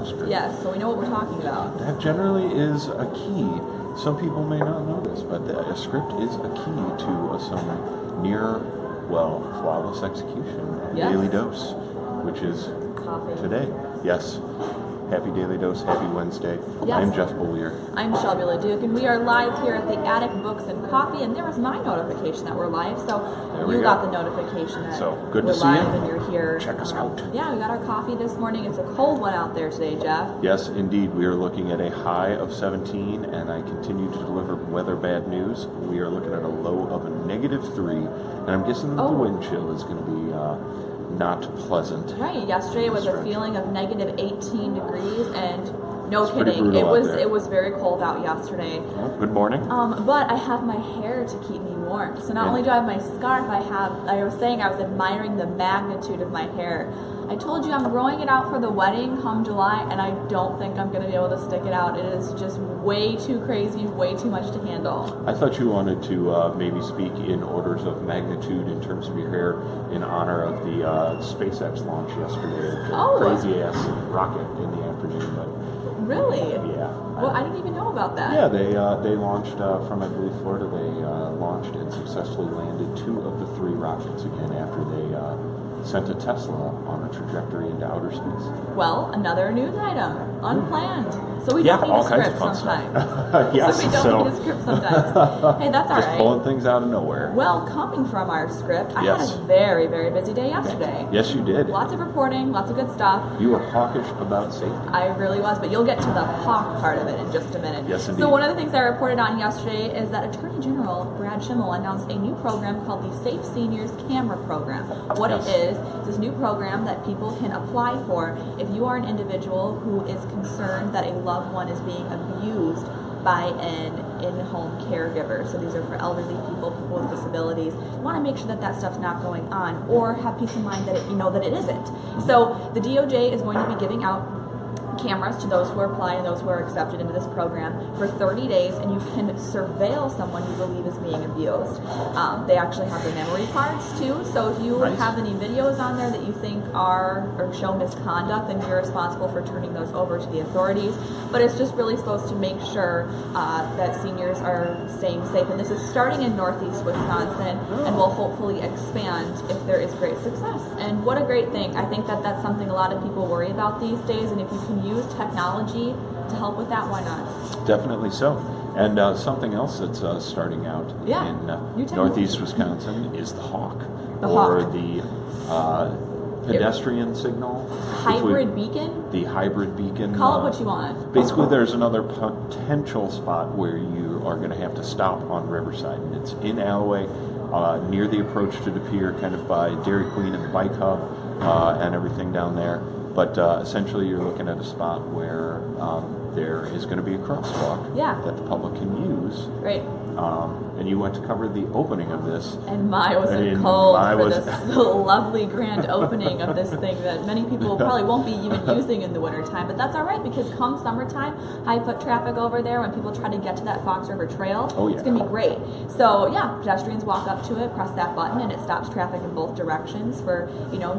script. Yes, so we know what we're talking about. That generally is a key. Some people may not know this, but a script is a key to some near, flawless execution. Yes. Daily Dose, which is Coffee. today. Yes. Happy Daily Dose, happy Wednesday. Yes. I'm Jeff Bollier. I'm Shelby, and we are live here at the Attic Books and Coffee, and there was my notification that we're live, so you got the notification that good we're to see live you. and you're here. Check us out. Yeah, we got our coffee this morning. It's a cold one out there today, Jeff. Yes, indeed. We are looking at a high of 17, and I continue to deliver weather bad news. We are looking at a low of a -3, and I'm guessing the wind chill is going to be not pleasant. Right. Yesterday was a feeling of -18 degrees, and no It's pretty kidding, brutal out there. it was very cold out yesterday. Well, good morning. But I have my hair to keep me warm. So not only do I have my scarf, I was saying I was admiring the magnitude of my hair. I told you I'm growing it out for the wedding come July, and I don't think I'm going to be able to stick it out. It is just way too crazy, way too much to handle. I thought you wanted to maybe speak in orders of magnitude in terms of your hair in honor of the SpaceX launch yesterday. Crazy-ass rocket in the afternoon. But really? Yeah. Well, I didn't even know about that. Yeah, they launched from, I believe, Florida. They launched and successfully landed 2 of the 3 rockets again after they sent a Tesla on a trajectory into outer space. Well, another news item, unplanned. So we don't need a script sometimes. Yes, so we don't need a script sometimes. Hey, that's all right. Just pulling things out of nowhere. Well, coming from our script, I Yes. had a very, very busy day yesterday. Yes, you did. Lots of reporting, lots of good stuff. You were hawkish about safety. I really was, but you'll get to the hawk part of it in just a minute. Yes, indeed. So one of the things I reported on yesterday is that Attorney General Brad Schimmel announced a new program called the Safe Seniors Camera Program. What it is this new program that people can apply for if you are an individual who is concerned that a loved one is being abused by an in-home caregiver. So these are for elderly people, people with disabilities. You want to make sure that that stuff's not going on, or have peace of mind that it isn't. So the DOJ is going to be giving out cameras to those who are applying and those who are accepted into this program for 30 days, and you can surveil someone you believe is being abused. They actually have the memory cards too, so if you have any videos on there that you think are or show misconduct, then you're responsible for turning those over to the authorities. But it's just really supposed to make sure that seniors are staying safe, and this is starting in Northeast Wisconsin and will hopefully expand if there is great success. And what a great thing. I think that that's something a lot of people worry about these days, and if you can use technology to help with that, why not? Definitely so. And something else that's starting out in Northeast Wisconsin is the Hawk, the Pedestrian Signal. Hybrid beacon? The hybrid beacon. Call it what you want. Basically, there's another potential spot where you are going to have to stop on Riverside, and it's in Alloway, near the approach to the pier, kind of by Dairy Queen and the Bike Hub and everything down there. But essentially, you're looking at a spot where there is going to be a crosswalk that the public can use. Right. And you went to cover the opening of this. And was it cold for this lovely grand opening of this thing that many people probably won't be even using in the wintertime. But that's all right, because come summertime, high foot traffic over there, when people try to get to that Fox River Trail, it's going to be great. So, pedestrians walk up to it, press that button, and it stops traffic in both directions for,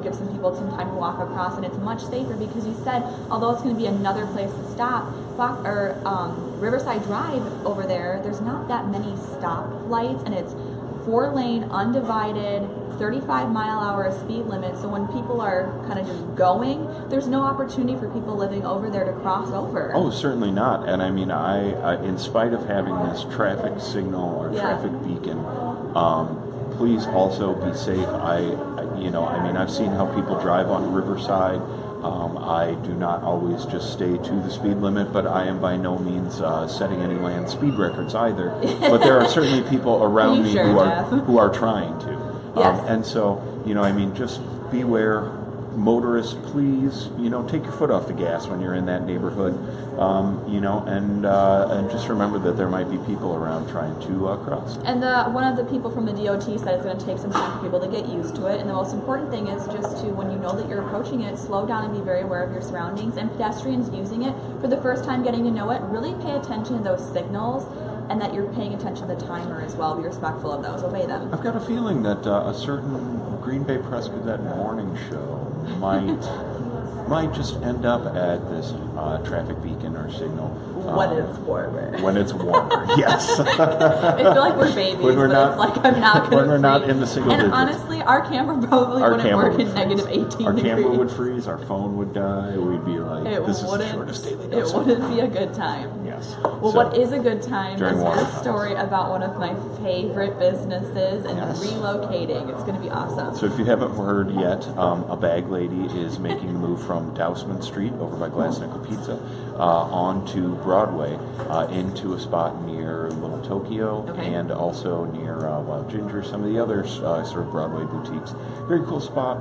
give some people some time to walk across. And it's much safer because you said, although it's going to be another place to stop, Riverside Drive over there, there's not that many stop lights, and it's 4-lane, undivided, 35-mile-an-hour speed limit. So when people are kind of just going, there's no opportunity for people living over there to cross over. Oh, certainly not. And I mean, I in spite of having this traffic signal or traffic beacon, please also be safe. I've seen how people drive on Riverside. I do not always just stay to the speed limit, but I am by no means setting any land speed records either. But there are certainly people around me who are trying to. Yes. And so, just beware. Motorists, please, take your foot off the gas when you're in that neighborhood, and just remember that there might be people around trying to cross. And one of the people from the DOT said it's going to take some time for people to get used to it, and the most important thing is just to, when you know that you're approaching it, slow down and be very aware of your surroundings. And pedestrians using it for the first time, getting to know it, really pay attention to those signals, and that you're paying attention to the timer as well. Be respectful of those. Obey them. I've got a feeling that a certain Green Bay Press Gazette morning show might might just end up at this traffic beacon or signal. When it's warmer. When it's warmer, yes. I feel like we're babies, but it's like I'm not going to When we're not in the single digits. And honestly, our camera probably wouldn't work in negative 18 Our degrees. camera would freeze, our phone would die, we'd be like, this is the shortest daily dose. It wouldn't be a good time. Yes. Well, what is a good time is During your warmer story about one of my favorite businesses and Yes. relocating. It's going to be awesome. So if you haven't heard yet, a bag lady is making the move from Dousman Street over by Glass Nickel Pizza onto Broadway into a spot near Little Tokyo and also near Wild Ginger, some of the other sort of Broadway boutiques. Very cool spot.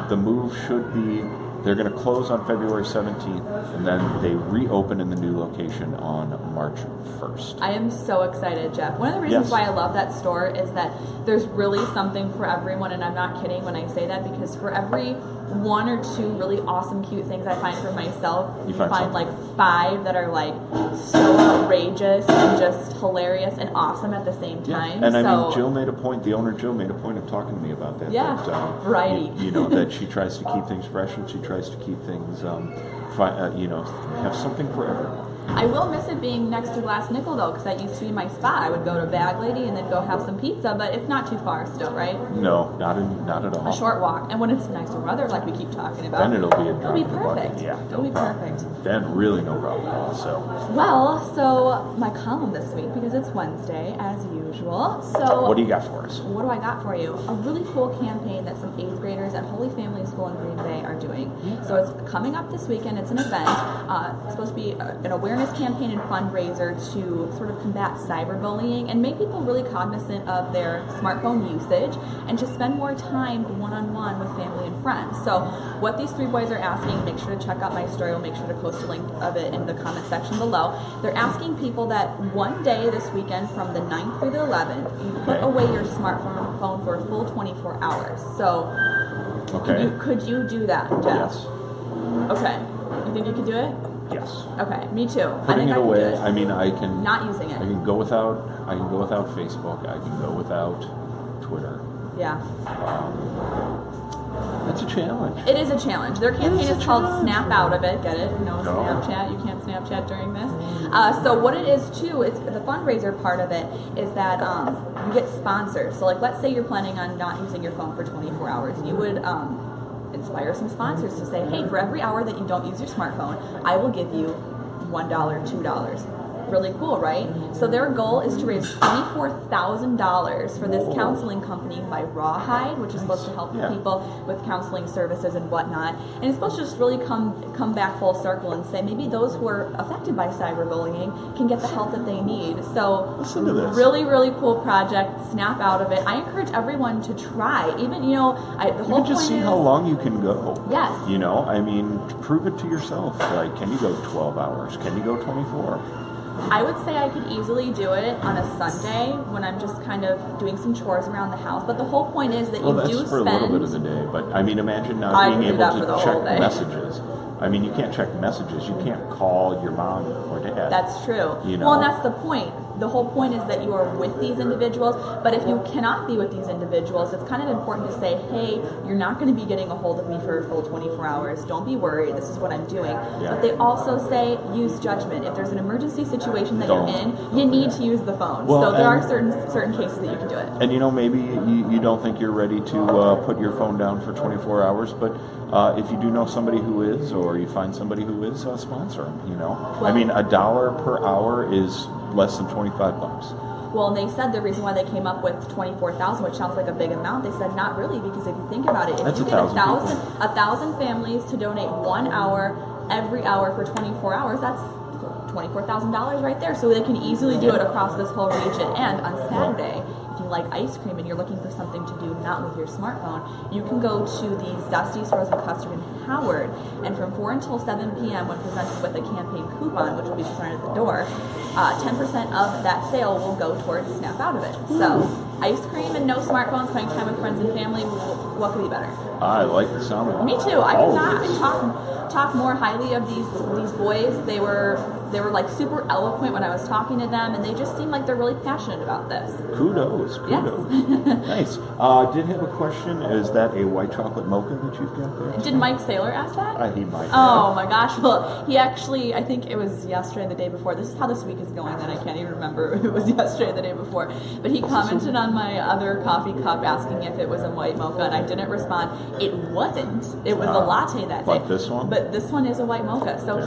The move should be, they're going to close on February 17th, and then they reopen in the new location on March 1st. I am so excited, Jeff. One of the reasons why I love that store is that there's really something for everyone, and I'm not kidding when I say that, because for every one or two really awesome, cute things I find for myself, you find like 5 that are like so outrageous and just hilarious and awesome at the same time. And I mean, Jill made a point, the owner Jill made a point of talking to me about that. Yeah, that, variety. You know, that she tries to keep things fresh and she tries to keep things, you know, have something for everyone. I will miss it being next to Glass Nickel, though, because that used to be my spot. I would go to Bag Lady and then go have some pizza, but it's not too far still, right? No, not at all. A short walk. And when it's nicer weather, like we keep talking about, then it'll be a drop it'll be in the bucket. perfect. Yeah, it'll be perfect. Then really no problem at all. So my column this week, because it's Wednesday, as usual. So what do you got for us? What do I got for you? A really cool campaign that some 8th graders at Holy Family School in Green Bay are doing. So it's coming up this weekend. It's an event. It's supposed to be an awareness campaign and fundraiser to sort of combat cyberbullying and make people really cognizant of their smartphone usage and to spend more time one-on-one with family and friends. So what these 3 boys are asking, make sure to check out my story. We'll make sure to post a link of it in the comment section below. They're asking people that one day this weekend from the 9th through the 11th, you put away your smartphone for a full 24 hours. So could you do that, Jeff? Yes. Okay. You think you could do it? Yes. Okay, me too. Putting I think it away. I can do it. I mean, I can not using it. I can go without Facebook. I can go without Twitter. Yeah. That's a challenge. It is a challenge. Their campaign is called Snap Out of It. Get it? No Snapchat. You can't Snapchat during this. So what it is too, it's the fundraiser part of it is that you get sponsors. So like, let's say you're planning on not using your phone for 24 hours. You would inspire some sponsors to say, hey, for every hour that you don't use your smartphone, I will give you $1, $2. Really cool, right? So their goal is to raise $24,000 for this counseling company by Rawhide, which is supposed to help people with counseling services and whatnot. And it's supposed to just really come back full circle and say maybe those who are affected by cyberbullying can get the help that they need. So listen to this. Really, really cool project. Snap out of it. I encourage everyone to try. Even, the whole point just see how long you can go. Yes. I mean, prove it to yourself. Like, can you go 12 hours? Can you go 24? I would say I could easily do it on a Sunday when I'm just kind of doing some chores around the house. But the whole point is that that's for a little bit of the day. But I mean, imagine not being able to check messages. I mean, you can't check messages. You can't call your mom or dad. That's true. Well, and that's the point. The whole point is that you are with these individuals, but if you cannot be with these individuals, it's kind of important to say, hey, you're not going to be getting a hold of me for a full 24 hours. Don't be worried. This is what I'm doing. Yeah. But they also say use judgment. If there's an emergency situation that you're in, you need to use the phone. Well, so there are certain cases that you can do it. And maybe you don't think you're ready to put your phone down for 24 hours, but if you do know somebody who is, or you find somebody who is, sponsor them. Well, I mean, $1 per hour is less than $25. Well, and they said the reason why they came up with 24,000, which sounds like a big amount, they said not really, because if you think about it, if you get 1,000 families to donate 1 hour every hour for 24 hours, that's $24,000 right there. So they can easily do it across this whole region. And on Saturday, if you like ice cream and you're looking for something to do not with your smartphone, you can go to the Zusty's Frozen Custard in Howard, and from 4 until 7 p.m. when presented with a campaign coupon, which will be presented at the door, 10% of that sale will go towards Snap Out of It. So ice cream and no smartphones, spending time with friends and family, what could be better? I like the sound of it. Me too. I could not talk talk more highly of these boys. They were like super eloquent when I was talking to them, and they just seem like they're really passionate about this. Kudos. Yes. Nice. Did have a question. Is that a white chocolate mocha that you've got there? Did Mike Saylor ask that? He might. Oh my gosh. Well, he actually, I think it was yesterday or the day before. This is how this week is going, that I can't even remember if it was yesterday or the day before. But he commented on my other coffee cup asking if it was a white mocha, and I didn't respond. It wasn't. It was a latte that day. But this one? But this one is a white mocha. So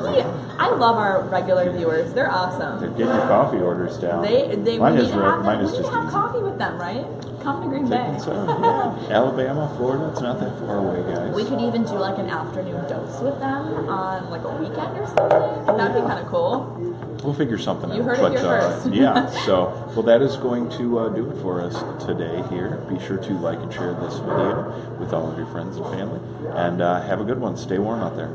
I love our regular viewers. They're awesome. They're getting your coffee orders down. Mine is just have coffee with them, right? Come to Green Bay. So, yeah. Alabama, Florida, it's not that far away, guys. We could even do like an afternoon dose with them on like a weekend or something. That'd be kind of cool. We'll figure something out. You heard it here first. Yeah, so, well, that is going to do it for us today here. Be sure to like and share this video with all of your friends and family. And have a good one. Stay warm out there.